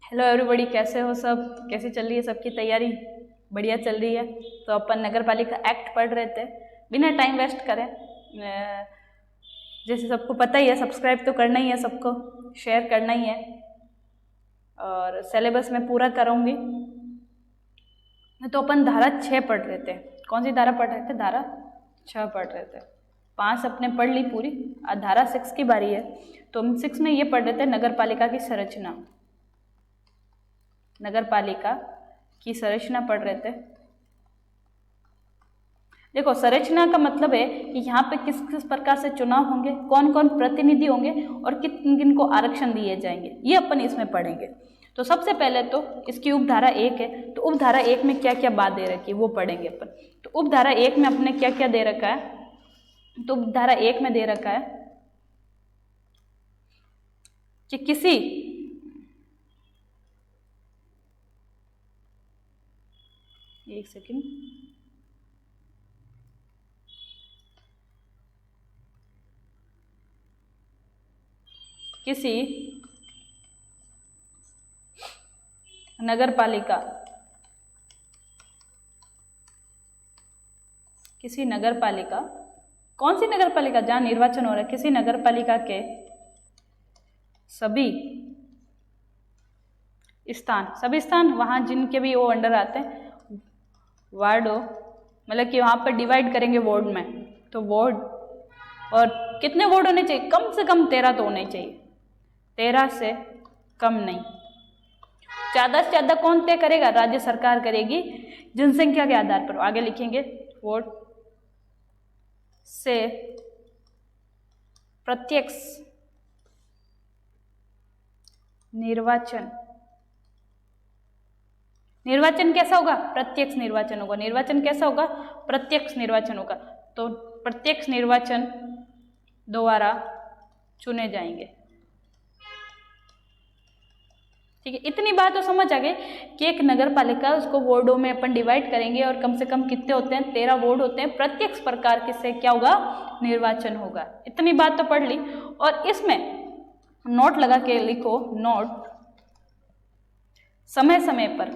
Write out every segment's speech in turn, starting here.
Hello everybody, कैसे हो सब? कैसी चल रही है सबकी तैयारी? बढ़िया चल रही है। तो अपन नगर पालिका एक्ट पढ़ रहे थे। बिना टाइम वेस्ट करें, जैसे सबको पता ही है, सब्सक्राइब तो करना ही है, सबको शेयर करना ही है और सिलेबस में पूरा कराऊंगी। तो अपन धारा 6 पढ़ रहे थे। कौन सी धारा पढ़ रहे थे? धारा 6 पढ़ रहे थे। 5 अपने पढ़ ली पूरी, आज धारा 6 की बारी है। तो हम 6 में ये पढ़ रहे थे, नगर पालिका की संरचना। नगर पालिका की संरचना पढ़ रहे थे। देखो, संरचना का मतलब है कि यहाँ पे किस किस प्रकार से चुनाव होंगे, कौन कौन प्रतिनिधि होंगे और किन किन को आरक्षण दिए जाएंगे, ये अपन इसमें पढ़ेंगे। तो सबसे पहले तो इसकी उपधारा 1 है, तो उपधारा 1 में क्या क्या बात दे रखी है वो पढ़ेंगे अपन। तो उपधारा 1 में अपने क्या क्या दे रखा है? तो उपधारा 1 में दे रखा है कि किसी एक सेकंड, किसी नगर पालिका कौन सी नगर पालिका जहां निर्वाचन हो रहा है, किसी नगर पालिका के सभी स्थान वहां जिनके भी वो अंडर आते हैं, वार्डो, मतलब कि वहां पर डिवाइड करेंगे वार्ड में। तो वार्ड, और कितने वार्ड होने चाहिए? कम से कम 13 तो होने चाहिए, 13 से कम नहीं। ज्यादा से ज्यादा कौन तय करेगा? राज्य सरकार करेगी, जनसंख्या के आधार पर। आगे लिखेंगे, वार्ड से प्रत्यक्ष निर्वाचन कैसा होगा? प्रत्यक्ष निर्वाचन होगा। निर्वाचन कैसा होगा? प्रत्यक्ष निर्वाचन होगा। तो प्रत्यक्ष निर्वाचन द्वारा चुने जाएंगे। ठीक है, इतनी बात तो समझ आ गई कि एक नगर पालिका, उसको वार्डों में अपन डिवाइड करेंगे और कम से कम कितने होते हैं? 13 वार्ड होते हैं। प्रत्यक्ष प्रकार से क्या होगा? निर्वाचन होगा। इतनी बात तो पढ़ ली। और इसमें नोट लगा के लिखो, नोट समय समय पर।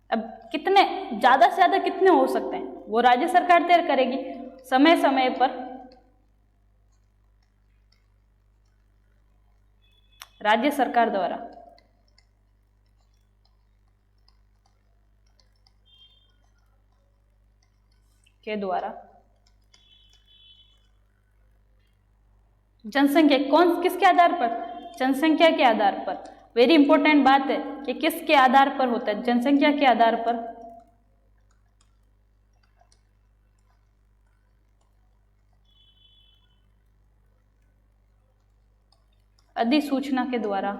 अब कितने, ज्यादा से ज्यादा कितने हो सकते हैं वो राज्य सरकार तय करेगी। समय समय पर राज्य सरकार द्वारा जनसंख्या, किसके आधार पर? जनसंख्या के आधार पर। वेरी इंपॉर्टेंट बात है कि किसके आधार पर होता है? जनसंख्या के आधार पर। अधिसूचना के द्वारा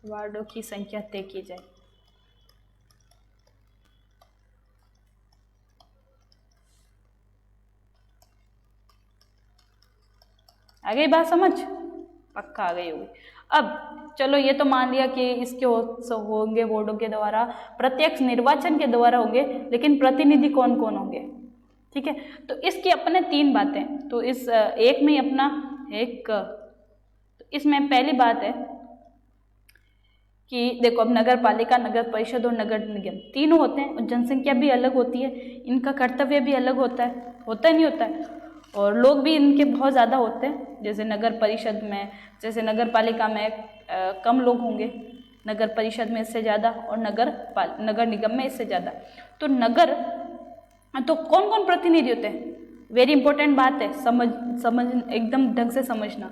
वार्डों की संख्या तय की जाए। आ गई बात समझ? पक्का आ गई होगी। अब चलो, ये तो मान लिया कि इसके होंगे वार्डों के द्वारा, प्रत्यक्ष निर्वाचन के द्वारा होंगे, लेकिन प्रतिनिधि कौन कौन होंगे? ठीक है, तो इसकी अपने 3 बातें। तो इस एक में ही अपना एक, तो इसमें पहली बात है कि देखो, अब नगर पालिका, नगर परिषद और नगर निगम तीनों होते हैं और जनसंख्या भी अलग होती है, इनका कर्तव्य भी अलग होता है नहीं होता है, और लोग भी इनके बहुत ज़्यादा होते हैं। जैसे नगर परिषद में, जैसे नगर पालिका में कम लोग होंगे, नगर परिषद में इससे ज़्यादा, और नगर निगम में इससे ज़्यादा। तो कौन कौन प्रतिनिधि होते हैं? वेरी इंपॉर्टेंट बात है, समझ एकदम ढंग से समझना।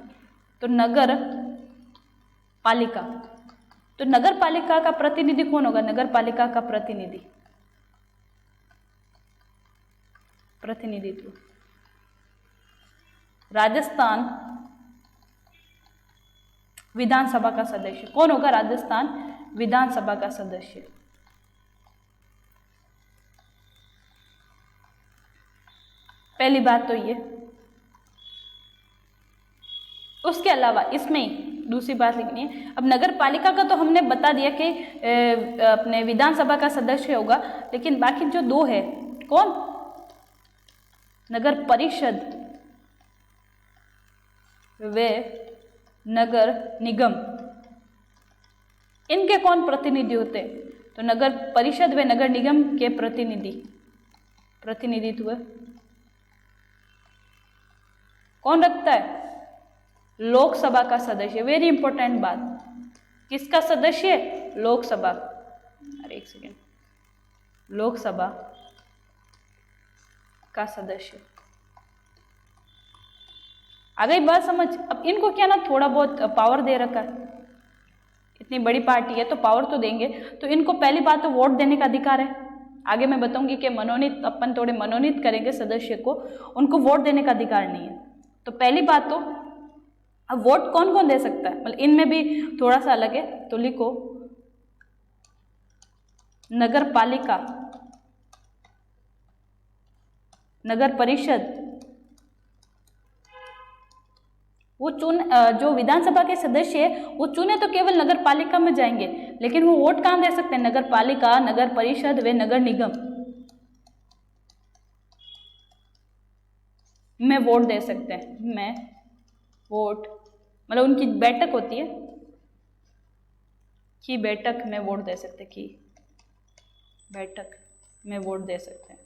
तो नगर पालिका का प्रतिनिधि कौन होगा? नगर पालिका का प्रतिनिधित्व राजस्थान विधानसभा का सदस्य। कौन होगा? राजस्थान विधानसभा का सदस्य। पहली बात तो ये। उसके अलावा इसमें दूसरी बात लिखनी है। अब नगर पालिका का तो हमने बता दिया कि अपने विधानसभा का सदस्य होगा, लेकिन बाकी जो 2 है, कौन? नगर परिषद व नगर निगम, इनके कौन प्रतिनिधि होते हैं? तो नगर परिषद व नगर निगम के प्रतिनिधित्व कौन रखता है? लोकसभा का सदस्य। वेरी इंपॉर्टेंट बात, किसका सदस्य? लोकसभा। अरे एक सेकेंड, लोकसभा का सदस्य। आ गई बात समझ? अब इनको क्या ना थोड़ा बहुत पावर दे रखा है, इतनी बड़ी पार्टी है तो पावर तो देंगे। तो इनको पहली बात तो वोट देने का अधिकार है। आगे मैं बताऊंगी कि मनोनीत, अपन थोड़े मनोनीत करेंगे सदस्य को, उनको वोट देने का अधिकार नहीं है। तो पहली बात तो अब वोट कौन कौन दे सकता है, मतलब इनमें भी थोड़ा सा अलग है, तो लिखो नगर पालिका, नगर परिषद, वो जो विधानसभा के सदस्य है वो चुने तो केवल नगर पालिका में जाएंगे, लेकिन वो वोट कहाँ दे सकते हैं? नगर पालिका, नगर परिषद व नगर निगम में वोट दे सकते हैं। में वोट मतलब उनकी बैठक होती है, की बैठक में वोट दे सकते हैं, की बैठक में वोट दे सकते हैं।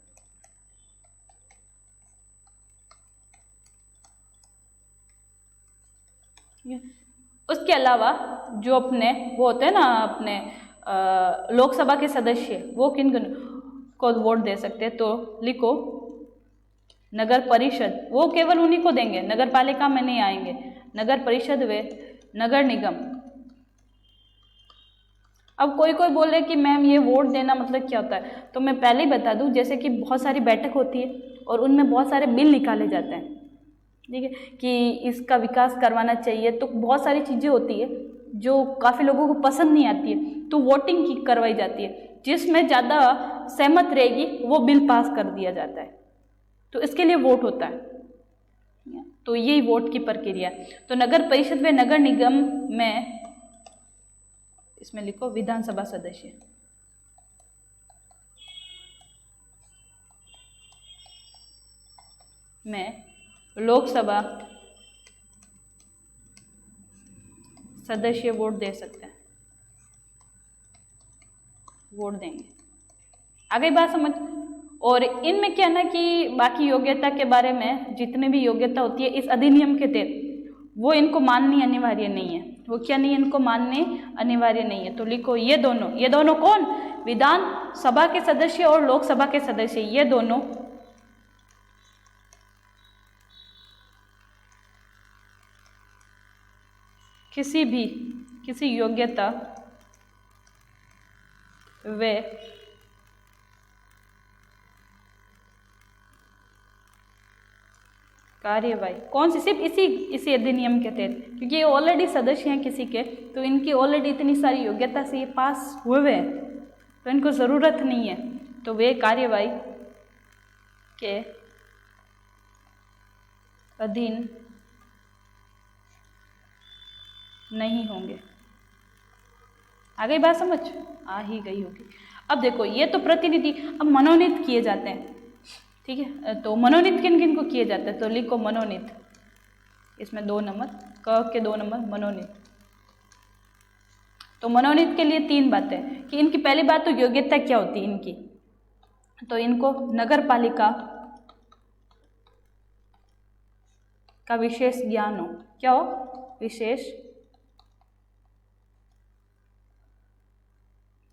उसके अलावा जो अपने वो होते हैं ना, अपने लोकसभा के सदस्य, वो किन को वोट दे सकते हैं? तो लिखो नगर परिषद, वो केवल उन्हीं को देंगे, नगर पालिका में नहीं आएंगे। नगर परिषद व नगर निगम। अब कोई कोई बोल रहे कि मैम ये वोट देना मतलब क्या होता है, तो मैं पहले ही बता दूं, जैसे कि बहुत सारी बैठक होती है और उनमें बहुत सारे बिल निकाले जाते हैं, ठीक है, कि इसका विकास करवाना चाहिए, तो बहुत सारी चीज़ें होती है जो काफ़ी लोगों को पसंद नहीं आती है, तो वोटिंग की करवाई जाती है, जिसमें ज़्यादा सहमत रहेगी वो बिल पास कर दिया जाता है, तो इसके लिए वोट होता है। तो यही वोट की प्रक्रिया। तो नगर परिषद व नगर निगम में, इसमें लिखो विधानसभा सदस्य, में लोकसभा सदस्य वोट दे सकते हैं, वोट देंगे। आ गई बात समझ? और इनमें क्या ना कि बाकी योग्यता के बारे में, जितने भी योग्यता होती है इस अधिनियम के तहत, वो इनको माननी अनिवार्य नहीं है। वो क्या नहीं, इनको मानने अनिवार्य नहीं है। तो लिखो ये दोनों कौन? विधान सभा के सदस्य और लोकसभा के सदस्य, ये दोनों किसी योग्यता व कार्यवाही, कौन सी? सिर्फ इसी अधिनियम के तहत, क्योंकि ये ऑलरेडी सदस्य हैं किसी के, तो इनकी ऑलरेडी इतनी सारी योग्यता से ये पास हुए हैं, तो इनको ज़रूरत नहीं है, तो वे कार्यवाही के अधीन नहीं होंगे। आ गई बात समझ? आ ही गई होगी। अब देखो ये तो प्रतिनिधि, अब मनोनीत किए जाते हैं, ठीक है, तो मनोनीत किन किन को किए जाते हैं? तो लिखो मनोनीत, इसमें 2 नंबर, क के 2 नंबर मनोनीत। तो मनोनीत के लिए 3 बातें कि इनकी पहली बात तो योग्यता क्या होती है इनकी, तो इनको नगर पालिका का विशेष ज्ञान हो। क्या हो? विशेष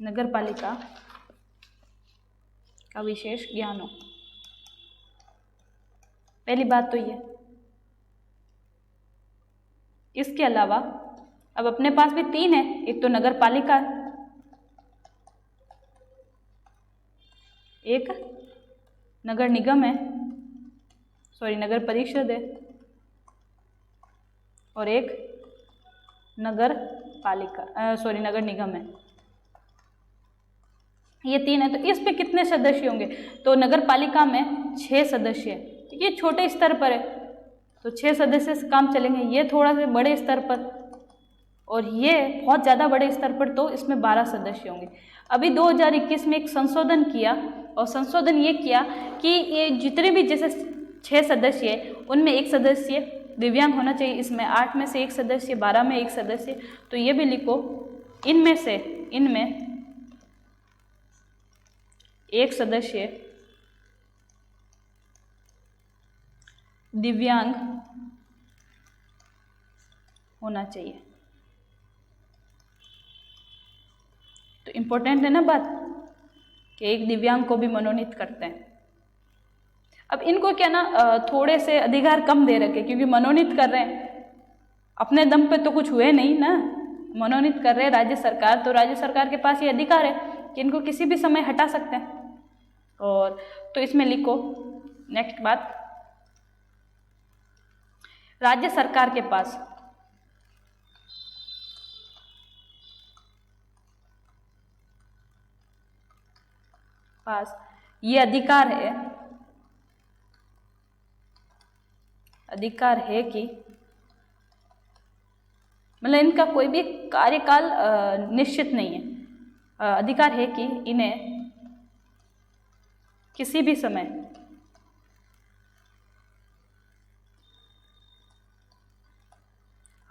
नगर पालिका का विशेष ज्ञान हो, पहली बात तो ये। इसके अलावा अब अपने पास भी 3 है, एक तो नगर पालिका है, एक नगर निगम है, सॉरी नगर परिषद है, और एक नगर पालिका सॉरी नगर निगम है। ये 3 है, तो इस पे कितने सदस्य होंगे? तो नगर पालिका में 6 सदस्य है, ये छोटे स्तर पर है तो 6 सदस्य से काम चलेंगे। ये थोड़ा से बड़े स्तर पर और ये बहुत ज़्यादा बड़े स्तर पर, तो इसमें 12 सदस्य होंगे। अभी 2021 में एक संशोधन किया और संशोधन ये किया कि ये जितने भी जैसे 6 सदस्य है, उनमें 1 सदस्य दिव्यांग होना चाहिए। इसमें 8 में से 1 सदस्य, 12 में 1 सदस्य। तो ये भी लिखो, इनमें 1 सदस्य दिव्यांग होना चाहिए। तो इम्पोर्टेंट है ना बात कि एक दिव्यांग को भी मनोनीत करते हैं। अब इनको क्या ना थोड़े से अधिकार कम दे रखे, क्योंकि मनोनीत कर रहे हैं, अपने दम पे तो कुछ हुए नहीं ना, मनोनीत कर रहे हैं राज्य सरकार, तो राज्य सरकार के पास ये अधिकार है कि इनको किसी भी समय हटा सकते हैं। और तो इसमें लिखो नेक्स्ट बात, राज्य सरकार के पास ये अधिकार है कि मतलब इनका कोई भी कार्यकाल निश्चित नहीं है, अधिकार है कि इन्हें किसी भी समय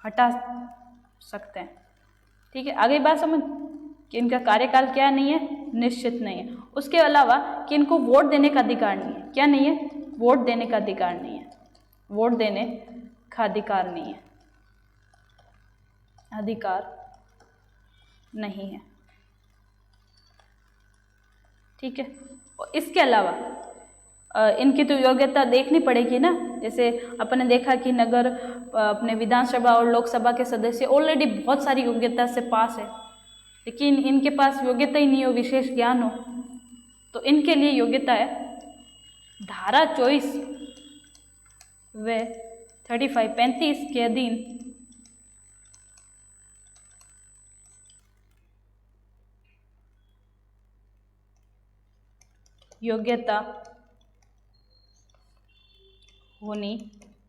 हटा सकते हैं। ठीक है, आगे बात समझ कि इनका कार्यकाल क्या नहीं है, निश्चित नहीं है। उसके अलावा कि इनको वोट देने का अधिकार नहीं है। क्या नहीं है? वोट देने का अधिकार नहीं है। वोट देने का अधिकार नहीं है, अधिकार नहीं है। ठीक है, और इसके अलावा इनकी तो योग्यता देखनी पड़ेगी ना। जैसे अपन ने देखा कि नगर अपने विधानसभा और लोकसभा के सदस्य ऑलरेडी बहुत सारी योग्यता से पास है, लेकिन इनके पास योग्यता ही नहीं हो, विशेष ज्ञान हो, तो इनके लिए योग्यता है धारा 24 व 35 के अधीन योग्यता होनी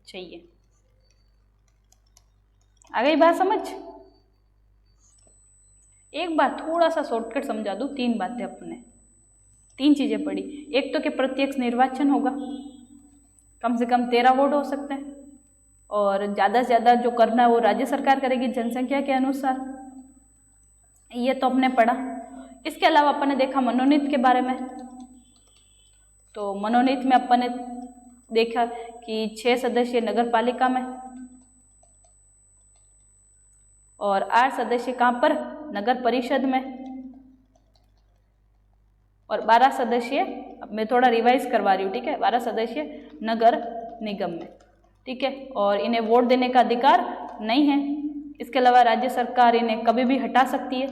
चाहिए। आ गई बात समझ? एक बात थोड़ा सा शॉर्टकट समझा दूं, 3 बातें अपने 3 चीजें पढ़ी। एक तो कि प्रत्यक्ष निर्वाचन होगा, कम से कम 13 वोट हो सकते हैं, और ज़्यादा से ज़्यादा जो करना है वो राज्य सरकार करेगी जनसंख्या के अनुसार। ये तो अपने पढ़ा। इसके अलावा अपन ने देखा मनोनीत के बारे में। तो मनोनीत में अपन ने देखा कि 6 सदस्य नगर पालिका में और 8 सदस्य कहाँ पर, नगर परिषद में, और 12 सदस्य, अब मैं थोड़ा रिवाइज करवा रही हूँ, ठीक है, 12 सदस्य नगर निगम में। ठीक है, और इन्हें वोट देने का अधिकार नहीं है। इसके अलावा राज्य सरकार इन्हें कभी भी हटा सकती है।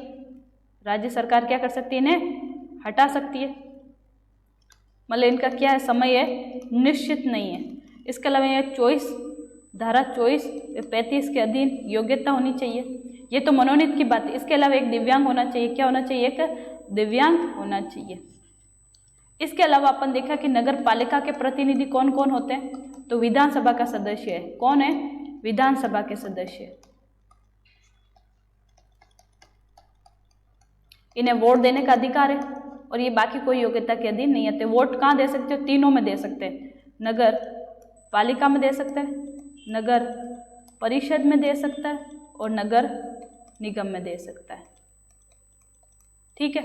राज्य सरकार क्या कर सकती है? इन्हें हटा सकती है। मतलब इनका क्या है, समय है निश्चित नहीं है। इसके अलावा ये धारा 24 35 के अधीन योग्यता होनी चाहिए। ये तो मनोनीत की बात है। इसके अलावा एक दिव्यांग होना चाहिए। क्या होना चाहिए? एक दिव्यांग होना चाहिए। इसके अलावा अपन देखा कि नगर पालिका के प्रतिनिधि कौन कौन होते हैं, तो विधानसभा का सदस्य है। कौन है? विधानसभा के सदस्य। इन्हें वोट देने का अधिकार है, और ये बाकी कोई योग्यता के अधीन नहीं आते। वोट कहाँ दे सकते हो? तीनों में दे सकते हैं। नगर पालिका में दे सकते हैं, नगर परिषद में दे सकता है, और नगर निगम में दे सकता है। ठीक है,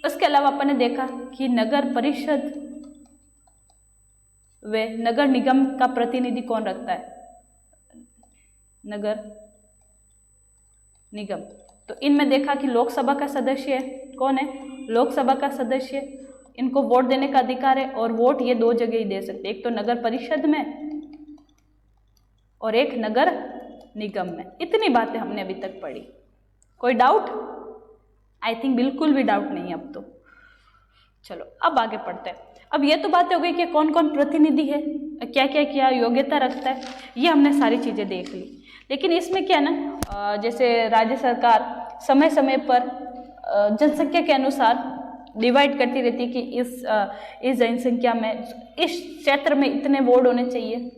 उसके अलावा अपन ने देखा कि नगर परिषद व नगर निगम का प्रतिनिधि कौन रखता है? नगर निगम। तो इनमें देखा कि लोकसभा का सदस्य है। कौन है? लोकसभा का सदस्य। इनको वोट देने का अधिकार है, और वोट ये 2 जगह ही दे सकते, एक तो नगर परिषद में और एक नगर निगम में। इतनी बातें हमने अभी तक पढ़ी। कोई डाउट? आई थिंक बिल्कुल भी डाउट नहीं है अब तो। चलो अब आगे पढ़ते हैं। अब ये तो बातें हो गई कि कौन कौन प्रतिनिधि है, क्या क्या क्या योग्यता रखता है, ये हमने सारी चीज़ें देख ली। लेकिन इसमें क्या ना, जैसे राज्य सरकार समय समय पर जनसंख्या के अनुसार डिवाइड करती रहती है कि इस जनसंख्या में, इस क्षेत्र में इतने वार्ड होने चाहिए।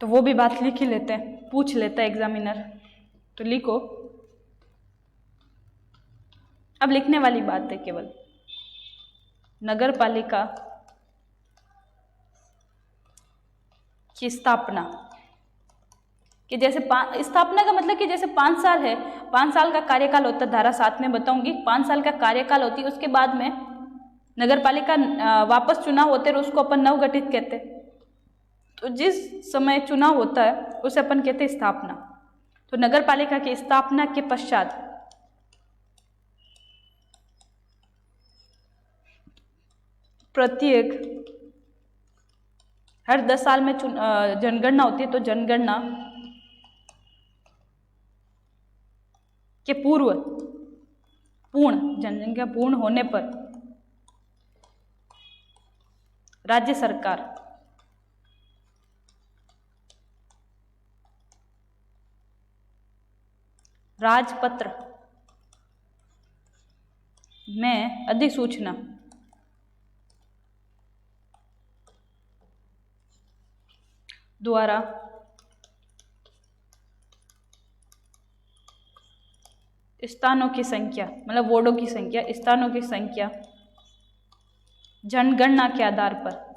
तो वो भी बात लिख ही लेते हैं, पूछ लेता है एग्जामिनर। तो लिखो, अब लिखने वाली बात है केवल। नगर पालिका की स्थापना, कि जैसे स्थापना का मतलब कि जैसे 5 साल है, 5 साल का कार्यकाल होता है, धारा 7 में बताऊंगी, 5 साल का कार्यकाल होती है, उसके बाद में नगर पालिका वापस चुनाव होते हैं, उसको अपन नवगठित कहते हैं। तो जिस समय चुनाव होता है उसे अपन कहते हैं स्थापना। तो नगर पालिका की स्थापना के पश्चात प्रत्येक हर 10 साल में जनगणना होती है। तो जनगणना के पूर्व जनगणना पूर्ण होने पर राज्य सरकार राजपत्र में अधिसूचना द्वारा स्थानों की संख्या, मतलब वार्डों की संख्या, स्थानों की संख्या जनगणना के आधार पर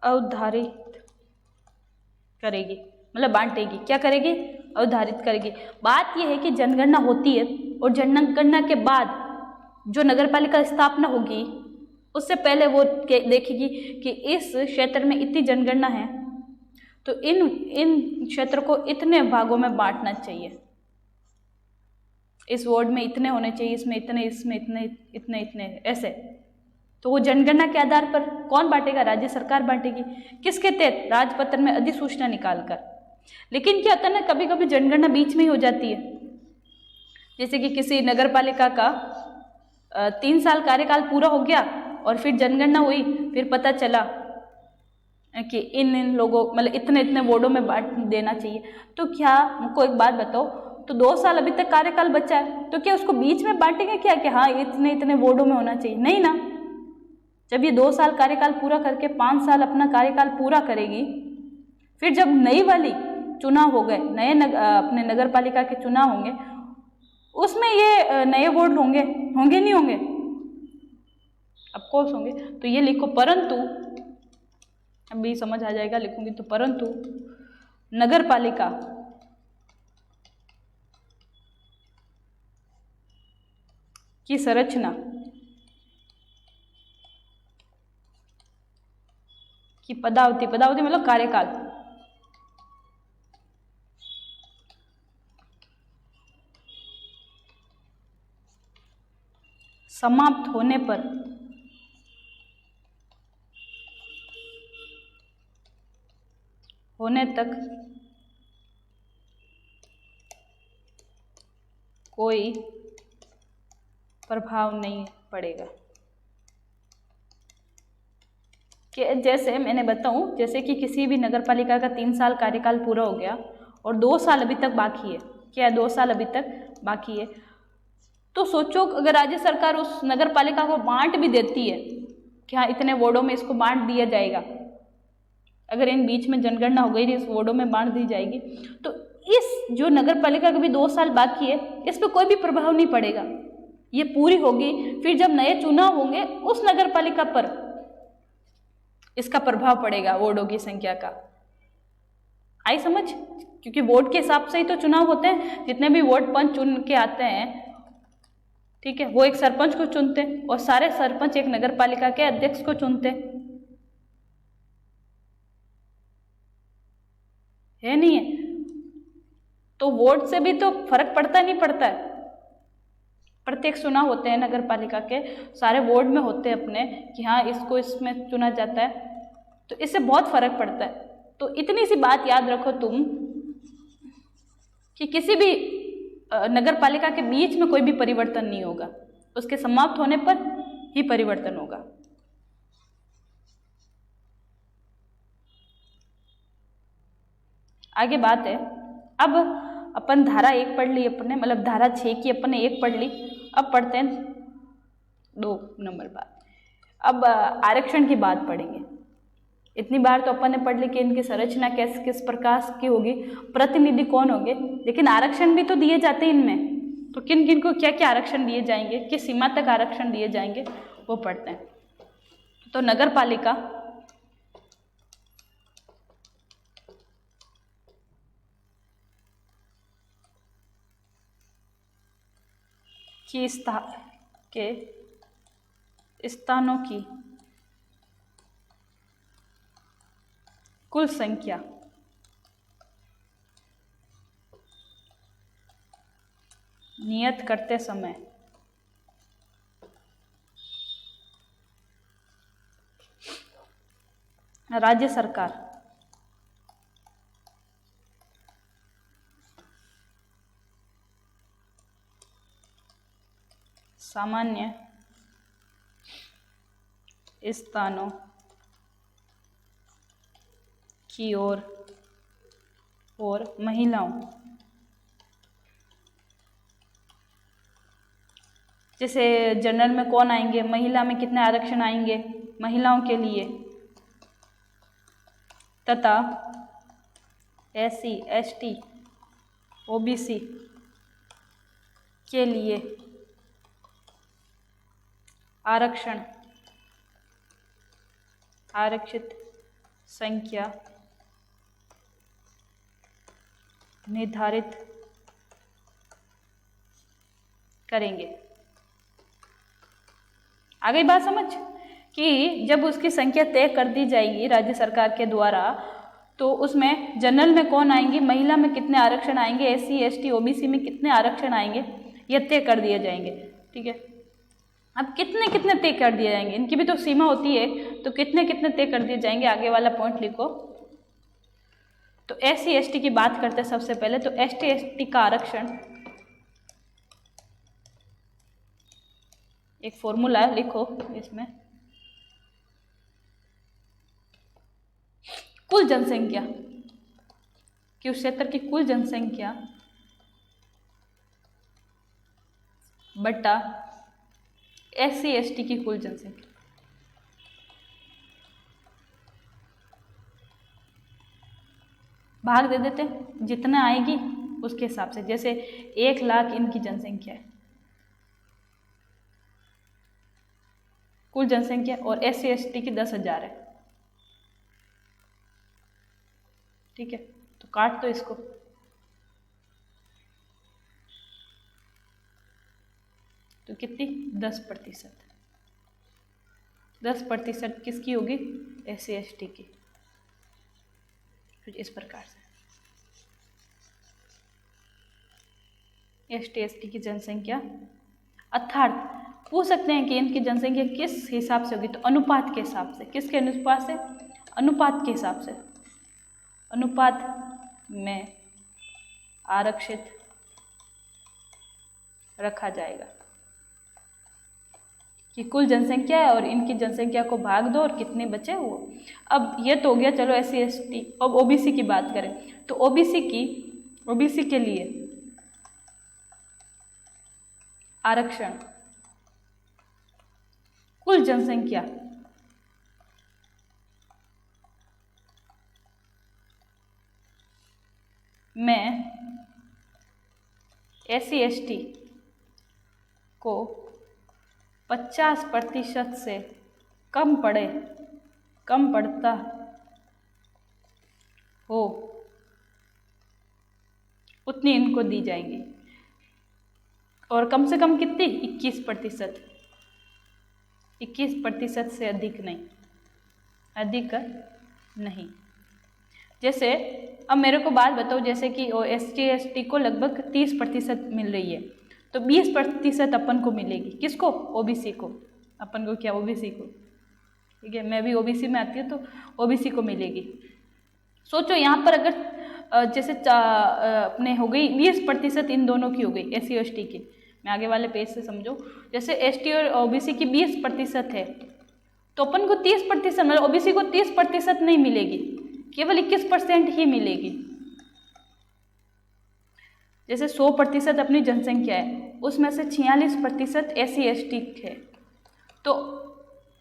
अवधारित करेगी, मतलब बांटेगी। क्या करेगी? अवधारित करेगी। बात यह है कि जनगणना होती है और जनगणना के बाद जो नगरपालिका स्थापना होगी उससे पहले वो देखेगी कि इस क्षेत्र में इतनी जनगणना है तो इन क्षेत्र को इतने भागों में बांटना चाहिए, इस वार्ड में इतने होने चाहिए, इसमें इतने, इसमें इतने, इतने इतने, ऐसे। तो वो जनगणना के आधार पर कौन बांटेगा? राज्य सरकार बांटेगी। किसके तहत? राजपत्र में अधिसूचना निकालकर। लेकिन क्या होता है ना, कभी कभी जनगणना बीच में ही हो जाती है। जैसे कि किसी नगर पालिका का 3 साल कार्यकाल पूरा हो गया और फिर जनगणना हुई, फिर पता चला कि इन लोगों, मतलब इतने इतने वार्डों में बांट देना चाहिए। तो क्या, मुझको एक बात बताओ, तो 2 साल अभी तक कार्यकाल बचा है, तो क्या उसको बीच में बांटेंगे क्या कि हाँ इतने इतने वार्डों में होना चाहिए? नहीं ना। जब ये 2 साल कार्यकाल पूरा करके 5 साल अपना कार्यकाल पूरा करेगी, फिर जब नई वाली चुनाव हो गए, नए अपने नगर पालिका के चुनाव होंगे, उसमें ये नए वार्ड होंगे नहीं होंगे? ऑफकोर्स होंगे। तो ये लिखो, परंतु, अभी समझ आ जाएगा लिखूंगी तो, परंतु नगर पालिका की संरचना की पदावधि मतलब कार्यकाल समाप्त होने पर होने तक कोई प्रभाव नहीं पड़ेगा। कि जैसे मैंने बताऊं, जैसे कि किसी भी नगर पालिका का 3 साल कार्यकाल पूरा हो गया और 2 साल अभी तक बाकी है। क्या 2 साल अभी तक बाकी है? तो सोचो अगर राज्य सरकार उस नगर पालिका को बांट भी देती है कि हाँ इतने वार्डों में इसको बांट दिया जाएगा, अगर इन बीच में जनगणना हो गई, इस वार्डों में बांट दी जाएगी, तो इस जो नगर पालिका का भी 2 साल बाकी है, इस पर कोई भी प्रभाव नहीं पड़ेगा। ये पूरी होगी, फिर जब नए चुनाव होंगे उस नगर पालिका पर इसका प्रभाव पड़ेगा, वार्डों की संख्या का। आई समझ? क्योंकि वार्ड के हिसाब से ही तो चुनाव होते हैं। जितने भी वार्ड पंच चुन के आते हैं, ठीक है, वो एक सरपंच को चुनते हैं और सारे सरपंच एक नगर पालिका के अध्यक्ष को चुनते है नहीं है? तो वोट से भी तो फर्क पड़ता नहीं पड़ता है। प्रत्येक चुनाव होते हैं नगर पालिका के, सारे वार्ड में होते हैं अपने कि हाँ इसको इसमें चुना जाता है, तो इससे बहुत फर्क पड़ता है। तो इतनी सी बात याद रखो तुम कि किसी भी नगर पालिका के बीच में कोई भी परिवर्तन नहीं होगा, उसके समाप्त होने पर ही परिवर्तन होगा। आगे बात है, अब अपन धारा 1 पढ़ ली अपने, मतलब धारा 6 की अपन ने 1 पढ़ ली। अब पढ़ते हैं 2 नंबर बात। अब आरक्षण की बात पढ़ेंगे। इतनी बार तो अपन ने पढ़ ली कि इनकी संरचना किस प्रकार की होगी, प्रतिनिधि कौन होंगे, लेकिन आरक्षण भी तो दिए जाते हैं इनमें। तो किन किन को क्या क्या आरक्षण दिए जाएंगे, किस सीमा तक आरक्षण दिए जाएंगे, वो पढ़ते हैं। तो नगर पालिका की स्थानों की कुल संख्या नियत करते समय राज्य सरकार सामान्य स्थानों की ओर और महिलाओं, जैसे जनरल में कौन आएंगे, महिला में कितने आरक्षण आएंगे महिलाओं के लिए, तथा SC ST OBC के लिए आरक्षित संख्या निर्धारित करेंगे। आ गई बात समझ कि जब उसकी संख्या तय कर दी जाएगी राज्य सरकार के द्वारा, तो उसमें जनरल में कौन आएंगे, महिला में कितने आरक्षण आएंगे, SC ST OBC में कितने आरक्षण आएंगे, ये तय कर दिए जाएंगे। ठीक है, अब कितने कितने तय कर दिए जाएंगे, इनकी भी तो सीमा होती है, तो कितने कितने तय कर दिए जाएंगे, आगे वाला पॉइंट लिखो। तो SC ST की बात करते हैं सबसे पहले। तो ST ST का आरक्षण एक फॉर्मूला है, लिखो इसमें, कुल जनसंख्या कि उस क्षेत्र की कुल जनसंख्या बटा SC ST की कुल जनसंख्या। भाग दे देते हैं, जितना आएगी उसके हिसाब से। जैसे 1 लाख इनकी जनसंख्या है, कुल जनसंख्या, और SC ST की 10,000 है। ठीक है, तो काट दो इसको। तो कितनी 10%। 10% किसकी होगी, SC ST की। कुछ इस प्रकार से ST ST की जनसंख्या, अर्थात पूछ सकते हैं कि इनकी जनसंख्या किस हिसाब से होगी, तो अनुपात के हिसाब से। किसके अनुपात से, अनुपात के हिसाब से। अनुपात में आरक्षित रखा जाएगा कि कुल जनसंख्या है और इनकी जनसंख्या को भाग दो और कितने बचे वो। अब ये तो हो गया, चलो SC ST। अब OBC की बात करें तो OBC के लिए आरक्षण कुल जनसंख्या में SC ST को 50% से कम पड़ता हो उतनी इनको दी जाएंगी। और कम से कम कितनी, 21%। 21% से अधिक नहीं। जैसे अब मेरे को बात बताओ, जैसे कि SC ST को लगभग 30% मिल रही है, तो 20% अपन को मिलेगी। किसको, OBC को। अपन को क्या, OBC को। ठीक है, मैं भी OBC में आती हूँ, तो OBC को मिलेगी। सोचो यहाँ पर अगर जैसे अपने हो गई 20% इन दोनों की हो गई, SC ST की। मैं आगे वाले पेज से समझो, जैसे ST और OBC की 20% है, तो अपन को 30%, मतलब OBC को 30% नहीं मिलेगी, केवल 21% ही मिलेगी। जैसे 100% अपनी जनसंख्या है, उसमें से 46% SC ST है, तो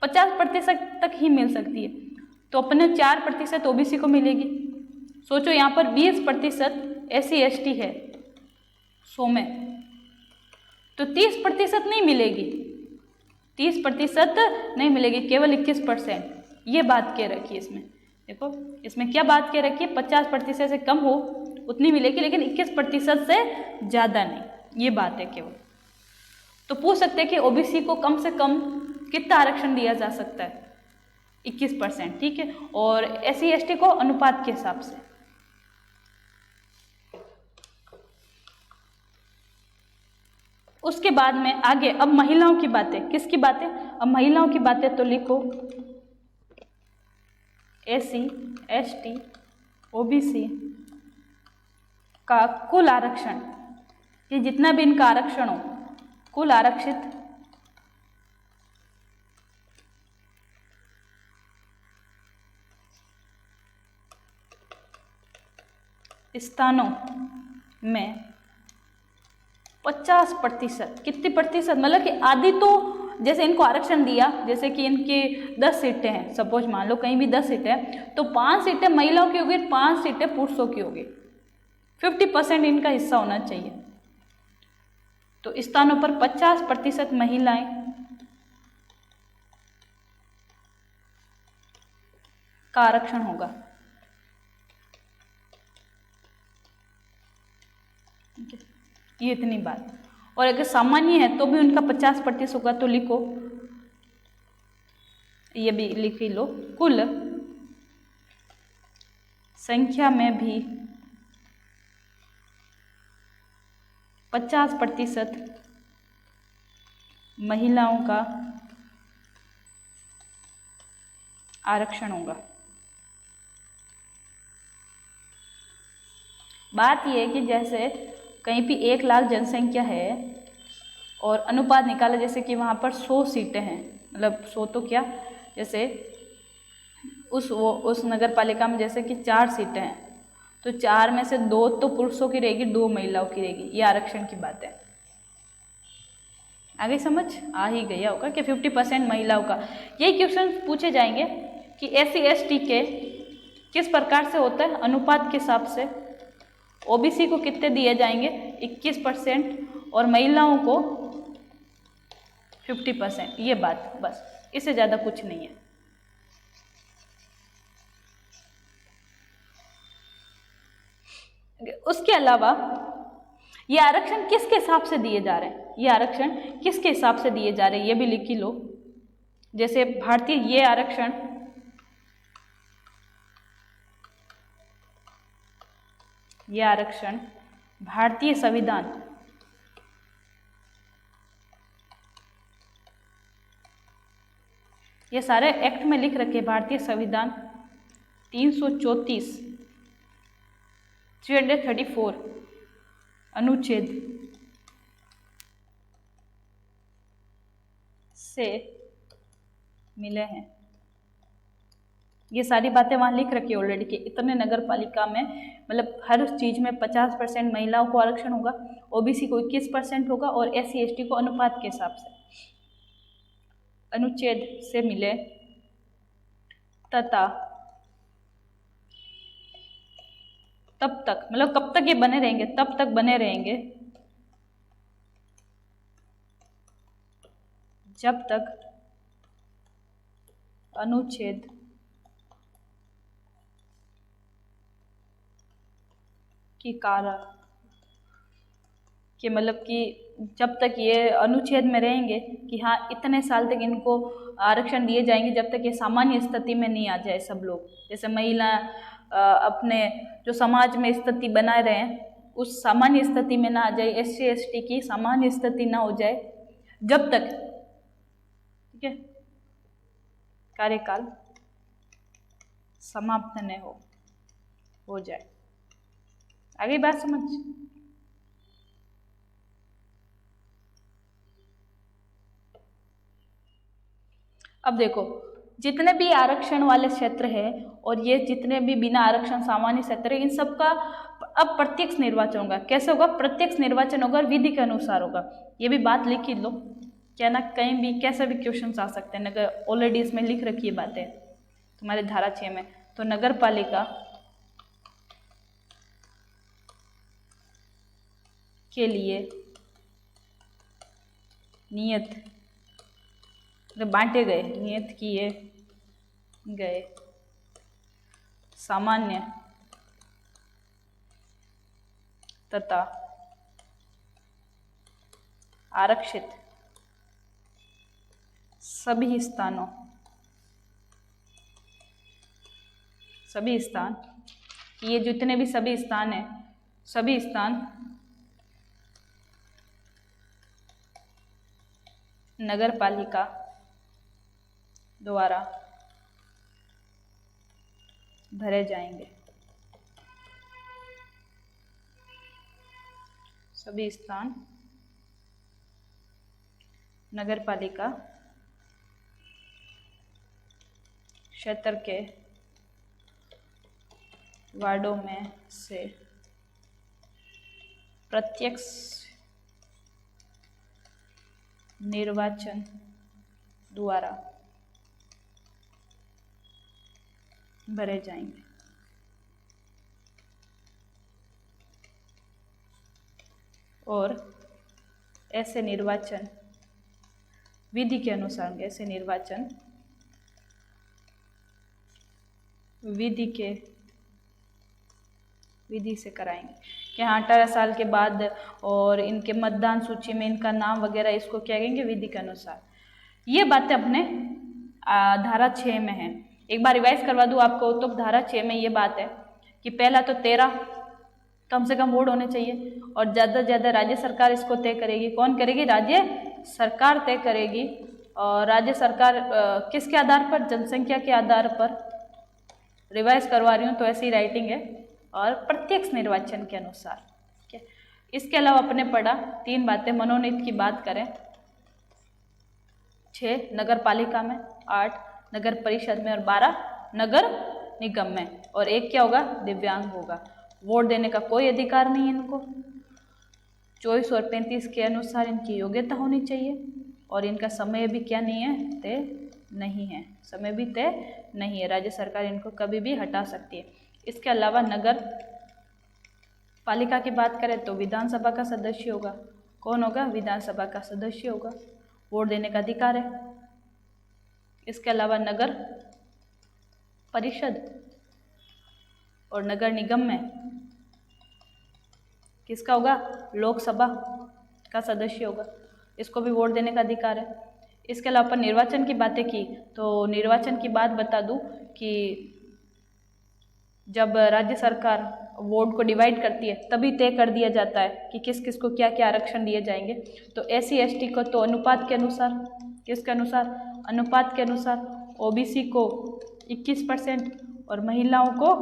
50% तक ही मिल सकती है। तो अपने 4% OBC को मिलेगी। सोचो यहाँ पर 20% SC ST है 100 में, तो 30% नहीं मिलेगी, 30% नहीं मिलेगी, केवल 21%। ये बात कह रखी है इसमें। देखो इसमें क्या बात कह रखी है, 50% से कम हो उतनी मिलेगी, लेकिन 21% से ज़्यादा नहीं, ये बात है केवल। तो पूछ सकते हैं कि ओबीसी को कम से कम कितना आरक्षण दिया जा सकता है, 21%, ठीक है। और एससी एसटी को अनुपात के हिसाब से। उसके बाद में आगे अब महिलाओं की बातें, किसकी बातें, अब महिलाओं की बातें तो लिखो एससी एसटी ओबीसी का कुल आरक्षण, ये जितना भी इनका आरक्षण हो, कुल आरक्षित स्थानों में 50%, कितनी प्रतिशत, मतलब कि आधी तो, जैसे इनको आरक्षण दिया, जैसे कि इनकी 10 सीटें हैं, सपोज मान लो कहीं भी 10 सीटें हैं, तो 5 सीटें महिलाओं की होगी, 5 सीटें पुरुषों की होगी, 50% इनका हिस्सा होना चाहिए। तो स्थानों पर 50% महिलाएं का आरक्षण होगा। ये इतनी बात। और अगर सामान्य है तो भी उनका 50% होगा, तो लिखो, ये भी लिख ही लो, कुल संख्या में भी 50% महिलाओं का आरक्षण होगा। बात यह है कि जैसे कहीं भी 1 लाख जनसंख्या है और अनुपात निकाला, जैसे कि वहाँ पर 100 सीटें हैं, मतलब 100 तो क्या, जैसे उस नगर पालिका में जैसे कि 4 सीटें हैं, तो 4 में से 2 तो पुरुषों की रहेगी, 2 महिलाओं की रहेगी। ये आरक्षण की बात है। आगे समझ आ ही गया होगा कि 50% महिलाओं का। यही क्वेश्चन पूछे जाएंगे कि एससी एसटी के किस प्रकार से होता है, अनुपात के हिसाब से। ओबीसी को कितने दिए जाएंगे, 21%, और महिलाओं को 50%। ये बात, बस, इससे ज़्यादा कुछ नहीं है। उसके अलावा ये आरक्षण किसके हिसाब से दिए जा रहे हैं, ये आरक्षण किसके हिसाब से दिए जा रहे हैं, ये भी लिख ही लो। जैसे भारतीय, ये आरक्षण भारतीय संविधान ये सारे एक्ट में लिख रखे, भारतीय संविधान 334 334 अनुच्छेद से मिले हैं। ये सारी बातें वहाँ लिख रखी है ऑलरेडी कि इतने नगर पालिका में, मतलब हर चीज़ में 50% महिलाओं को आरक्षण होगा, ओबीसी को 21% होगा, और एससी एसटी को अनुपात के हिसाब से अनुच्छेद से मिले, तथा तब तक, मतलब कब तक ये बने रहेंगे, तब तक बने रहेंगे जब तक अनुच्छेद की कारण कि, मतलब कि जब तक ये अनुच्छेद में रहेंगे कि हाँ इतने साल तक इनको आरक्षण दिए जाएंगे, जब तक ये सामान्य स्थिति में नहीं आ जाए सब लोग, जैसे महिला अपने जो समाज में स्थिति बनाए रहे हैं उस सामान्य स्थिति में ना आ जाए, एससी एसटी की सामान्य स्थिति ना हो जाए, जब तक, ठीक है, कार्यकाल समाप्त न हो जाए। आगे बात समझ। अब देखो, जितने भी आरक्षण वाले क्षेत्र है और ये जितने भी बिना आरक्षण सामान्य क्षेत्र है, इन सब का अब प्रत्यक्ष निर्वाचन होगा। कैसे होगा, प्रत्यक्ष निर्वाचन होगा और विधि के अनुसार होगा। ये भी बात लिख ही लो, क्या ना कहीं भी कैसे भी क्वेश्चन आ सकते हैं, नगर ऑलरेडी इसमें लिख रखी है बातें तुम्हारे धारा 6 में। तो नगर पालिका के लिए नियत बांटे गए, नियत किए गए सामान्य तथा आरक्षित सभी स्थानों, सभी स्थान, ये जितने भी सभी स्थान हैं, सभी स्थान नगर पालिका द्वारा भरे जाएंगे। सभी स्थान नगर पालिका क्षेत्र के वार्डों में से प्रत्यक्ष निर्वाचन द्वारा भरे जाएंगे। और ऐसे निर्वाचन विधि के अनुसार, ऐसे निर्वाचन विधि से कराएंगे कि हाँ 18 साल के बाद, और इनके मतदान सूची में इनका नाम वगैरह, इसको क्या कहेंगे, विधि के अनुसार। ये बातें अपने धारा 6 में है। एक बार रिवाइज करवा दूँ आपको, तो धारा 6 में ये बात है कि पहला तो 13 कम से कम वोट होने चाहिए, और ज़्यादा से ज़्यादा राज्य सरकार इसको तय करेगी। कौन करेगी? राज्य सरकार तय करेगी। और राज्य सरकार किसके आधार पर? जनसंख्या के आधार पर। रिवाइज करवा रही हूँ तो ऐसी राइटिंग है। और प्रत्यक्ष निर्वाचन के अनुसार, ठीक है। इसके अलावा अपने पढ़ा 3 बातें। मनोनीत की बात करें 6 नगर पालिका में, 8 नगर परिषद में, और 12 नगर निगम में। और एक क्या होगा? दिव्यांग होगा। वोट देने का कोई अधिकार नहीं है इनको। 24 और 35 के अनुसार इनकी योग्यता होनी चाहिए, और इनका समय भी क्या नहीं है? तय नहीं है। समय भी तय नहीं है। राज्य सरकार इनको कभी भी हटा सकती है। इसके अलावा नगर पालिका की बात करें तो विधानसभा का सदस्य होगा। कौन होगा? विधानसभा का सदस्य होगा। वोट देने का अधिकार है। इसके अलावा नगर परिषद और नगर निगम में किसका होगा? लोकसभा का सदस्य होगा। इसको भी वोट देने का अधिकार है। इसके अलावा अपन निर्वाचन की बातें की, तो निर्वाचन की बात बता दूं कि जब राज्य सरकार वोट को डिवाइड करती है तभी तय कर दिया जाता है कि किस किस को क्या क्या आरक्षण दिए जाएंगे। तो SC ST को तो अनुपात के अनुसार, किसके अनुसार? अनुपात के अनुसार। OBC को 21% और महिलाओं को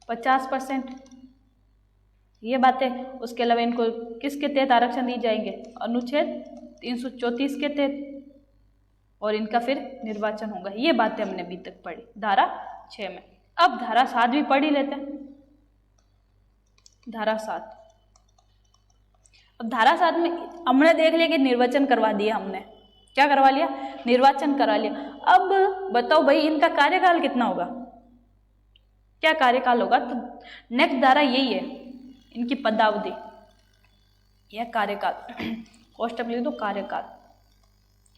50%। ये बातें। उसके अलावा इनको किसके तहत आरक्षण दिए जाएंगे? अनुच्छेद 334 के तहत, और इनका फिर निर्वाचन होगा। ये बातें हमने अभी तक पढ़ी धारा 6 में। अब धारा 7 भी पढ़ ही लेते हैं। धारा 7, अब धारा 7 में हमने देख लिया कि निर्वाचन करवा दिया हमने। क्या करवा लिया? निर्वाचन करा लिया। अब बताओ भाई इनका कार्यकाल कितना होगा? क्या कार्यकाल होगा? तो नेक्स्ट धारा यही है, इनकी पदावधि, यह कार्यकाल। कोष्टक लिख दो कार्यकाल।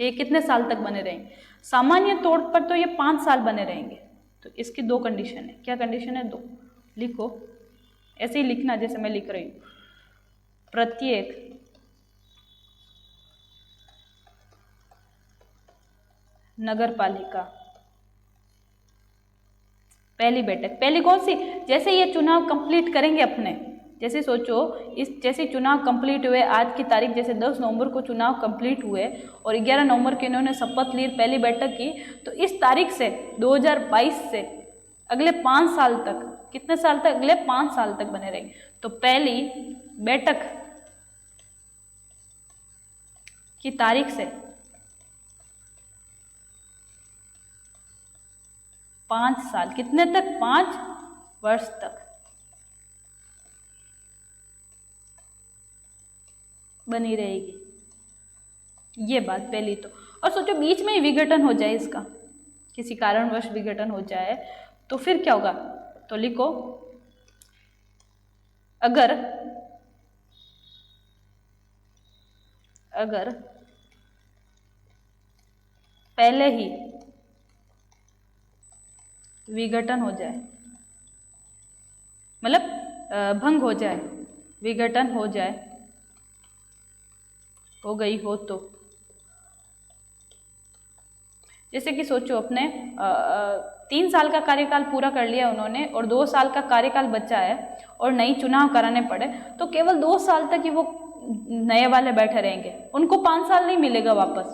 ये कितने साल तक बने रहेंगे? सामान्य तौर पर तो ये 5 साल बने रहेंगे। तो इसकी 2 कंडीशन है। क्या कंडीशन है? 2 लिखो। ऐसे ही लिखना जैसे मैं लिख रही हूँ। प्रत्येक नगर पालिका पहली बैठक, पहली कौन सी? जैसे ये चुनाव कंप्लीट करेंगे अपने, जैसे सोचो जैसे चुनाव कंप्लीट हुए आज की तारीख, जैसे 10 नवंबर को चुनाव कंप्लीट हुए और 11 नवंबर को इन्होंने शपथ ली, पहली बैठक की, तो इस तारीख से 2022 से अगले 5 साल तक, कितने साल तक? अगले 5 साल तक बने रहेंगे। तो पहली बैठक की तारीख से 5 साल, कितने तक? 5 वर्ष तक बनी रहेगी। ये बात पहली तो। और सोचो बीच में ही विघटन हो जाए इसका, किसी कारणवश विघटन हो जाए तो फिर क्या होगा? तो लिखो, अगर अगर पहले ही विघटन हो जाए, मतलब भंग हो जाए, विघटन हो जाए, हो गई हो तो, जैसे कि सोचो अपने 3 साल का कार्यकाल पूरा कर लिया उन्होंने और 2 साल का कार्यकाल बचा है और नई चुनाव कराने पड़े, तो केवल 2 साल तक ही वो नए वाले बैठे रहेंगे, उनको 5 साल नहीं मिलेगा वापस,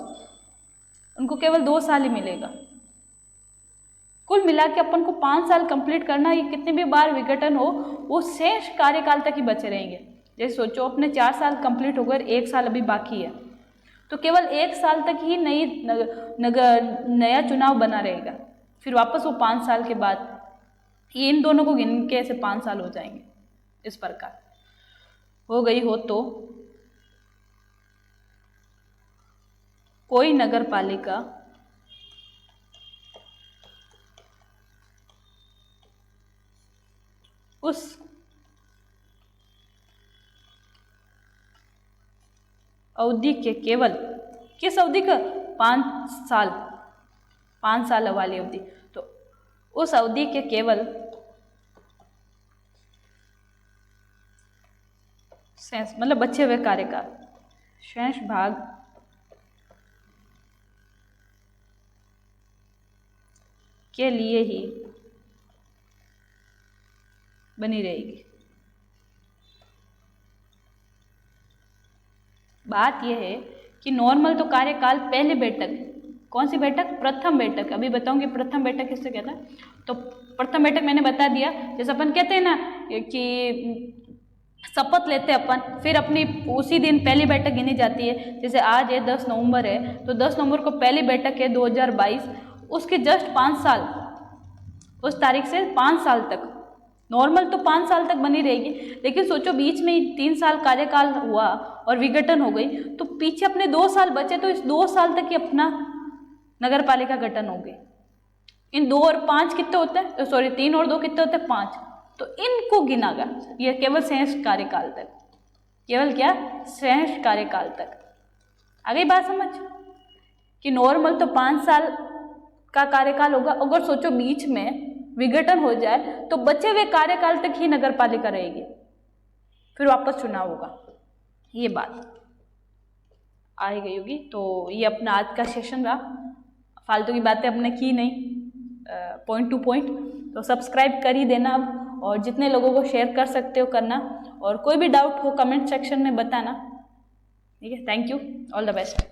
उनको केवल 2 साल ही मिलेगा। कुल मिला के अपन को 5 साल कंप्लीट करना, ये कितने भी बार विघटन हो वो शेष कार्यकाल तक ही बचे रहेंगे। जैसे सोचो अपने 4 साल कंप्लीट हो गए, 1 साल अभी बाकी है, तो केवल 1 साल तक ही नया चुनाव बना रहेगा, फिर वापस वो 5 साल के बाद ये इन दोनों को गिन के ऐसे 5 साल हो जाएंगे। इस प्रकार हो गई हो तो कोई नगर पालिका उस अवधि के केवल, किस अवधि का, 5 साल वाली अवधि, तो उस अवधि के केवल शेष मतलब बचे हुए कार्यकाल, शेष भाग के लिए ही बनी रहेगी। बात यह है कि नॉर्मल तो कार्यकाल पहले बैठक, कौन सी बैठक, प्रथम बैठक, अभी बताऊंगी प्रथम बैठक किससे कहता है। तो प्रथम बैठक मैंने बता दिया, जैसे अपन कहते हैं ना कि शपथ लेते हैं अपन, फिर अपनी उसी दिन पहली बैठक गिनी जाती है। जैसे आज है 10 नवंबर है, तो 10 नवंबर को पहली बैठक है 2022, उसके जस्ट 5 साल, उस तारीख से 5 साल तक, नॉर्मल तो 5 साल तक बनी रहेगी, लेकिन सोचो बीच में 3 साल कार्यकाल हुआ और विघटन हो गई, तो पीछे अपने 2 साल बचे, तो इस 2 साल तक ही अपना नगर पालिका गठन हो गई। इन 2 और 5 कितने होते हैं, सॉरी 3 और 2 कितने होते हैं, 5, तो इनको गिना गया। ये केवल शेष कार्यकाल तक, केवल क्या, शेष कार्यकाल तक। आ गई बात समझ कि नॉर्मल तो 5 साल का कार्यकाल होगा, अगर सोचो बीच में विघटन हो जाए तो बचे हुए कार्यकाल तक ही नगर पालिका रहेगी, फिर वापस चुनाव होगा। ये बात आ ही गई होगी। तो ये अपना आज का सेशन रहा, फालतू की बातें अपने की नहीं, पॉइंट टू पॉइंट। तो सब्सक्राइब कर ही देना अब, और जितने लोगों को शेयर कर सकते हो करना, और कोई भी डाउट हो कमेंट सेक्शन में बताना। ठीक है, thank you, all the best.